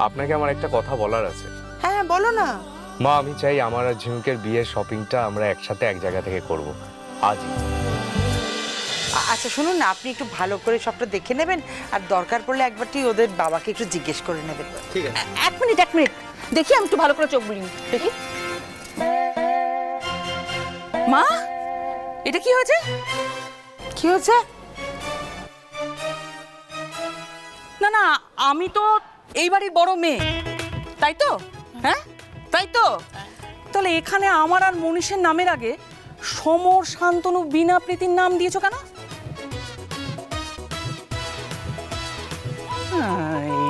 আপনাকে আমার একটা কথা বলার আছে। হ্যাঁ বলো না। মা, আমি চাই আমার আর ঝিনুকের বিয়ের শপিংটা আমরা একসাথে এক জায়গা থেকে করব আজই। আচ্ছা শুনুন না, আপনি একটু ভালো করে সবটা দেখে নেবেন, আর দরকার পড়লে একবারটি ওদের বাবাকে একটু জিজ্ঞেস করে নেবেন। ঠিক আছে। এক মিনিট দেখি, আমি একটু ভালো করে চোখ বুলিনি দেখি। মা, এটা কি হয়েছে? কি হয়েছে? না না, আমি তো এই বাড়ির বড় মেয়ে, তাই তো? হ্যাঁ তাই তো। তাহলে এখানে আমার আর মনীষের নামের আগে সমর, শান্তনু, বিনা, প্রীতির নাম দিয়েছো কেন?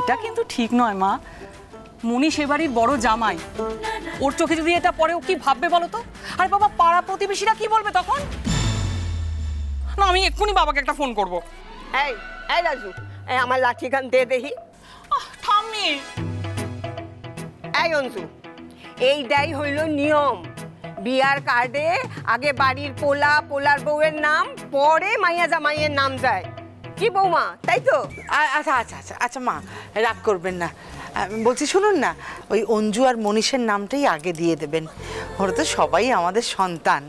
এটা কিন্তু ঠিক নয় মা। মনীষ এ বাড়ির বড় জামাই, ওর চোখে যদি এটা পড়ে ও কি ভাববে বলো তো? আর বাবা, পাড়া প্রতিবেশীরা কি বলবে তখন? না, আমি এক্ষুনি বাবাকে একটা ফোন করবো। এই এই রাজু, এই আমার লাঠিখান দিয়ে দেখি। ঠাম্মি, এই অঞ্জু, এইটাই হইল নিয়ম। বিয়ার কার্ডে আগে বাড়ির পোলার বউয়ের নাম, পরে মাইয়া জামাইয়ের নাম যায়। কি বৌমা, তাই তো? আচ্ছা আচ্ছা আচ্ছা আচ্ছা মা, রাগ করবেন না। বলছি শুনুন না, ওই অঞ্জু আর মনীষের নামটাই আগে দিয়ে দেবেন। ওরা তো সবাই আমাদের সন্তান,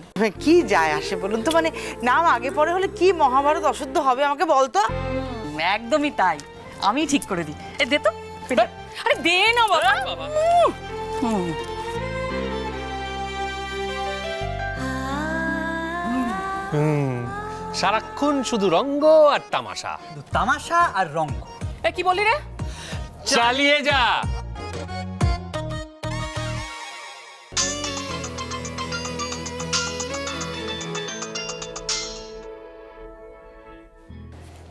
কি যায় আসে বলুন তো? মানে নাম আগে পরে হলে কি মহাভারত অশুদ্ধ হবে আমাকে বলতো? একদমই তাই, আমি ঠিক করে দিই। এ দে তো, আরে দে না বাবা। সারাক্ষণ শুধু রঙ্গ আর তামাশা। তামাশা আর রঙ্গ। এ কি বললি রে? চালিয়ে যা।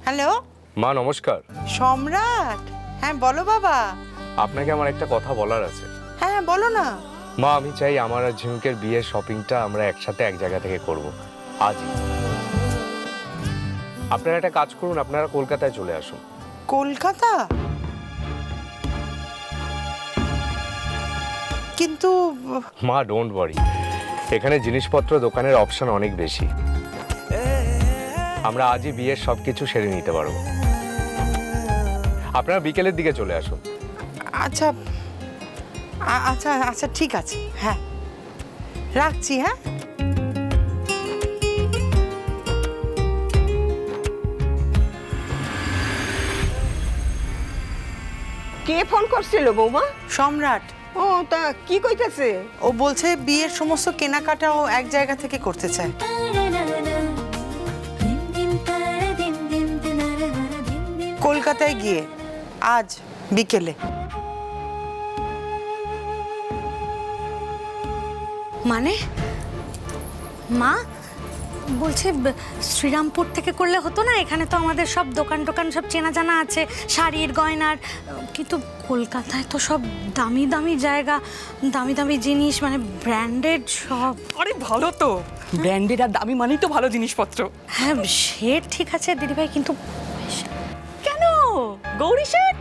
হ্যালো মা নমস্কার। সম্রাট, হ্যাঁ বলো বাবা। আপনাকে আমার একটা কথা বলার আছে। হ্যাঁ বলো না। মা, আমি চাই আমার আর ঝিনুকের বিয়ের শপিংটা আমরা একসাথে এক জায়গা থেকে করব আজই। আপনারা একটা কাজ করুন, আপনারা কলকাতায় চলে আসুন। কলকাতা? কিন্তু মা ডোন্ট ওয়ারি, এখানে জিনিসপত্র দোকানের অপশন অনেক বেশি। আমরা আজই বিয়ের সবকিছু সেরে নিতে পারবো। আপনারা বিকেলের দিকে চলে আসুন। আচ্ছা আচ্ছা আচ্ছা ঠিক আছে, হ্যাঁ রাখছি। হ্যাঁ কে ফোন করছিল বৌমা? সম্রাট। ও, তা কি কইতেছে? ও বলছে বিয়ের সমস্ত কেনাকাটা ও এক জায়গা থেকে করতে চায়। কলকাতায় গিয়ে আজ বিকেলে। মানে মা বলছে শ্রীরামপুর থেকে করলে হতো না? এখানে তো আমাদের সব দোকান সব চেনা জানা আছে, শাড়ির, গয়নার। কিন্তু কলকাতায় তো সব দামি দামি জায়গা, দামি দামি জিনিস, মানে ব্র্যান্ডেড সব। আরে ভালো তো, ব্র্যান্ডেড আর দামি মানেই তো ভালো জিনিসপত্র। হ্যাঁ সে ঠিক আছে দিদিভাই, কিন্তু কেন গৌরী শেঠ?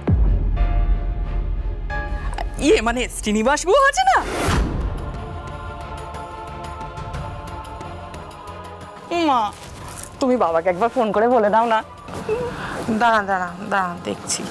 ইয়ে মানে শ্রীনিবাস গুহ আছে না? মা, তুমি বাবাকে একবার ফোন করে বলে দাও না। দাঁড়া দেখছি।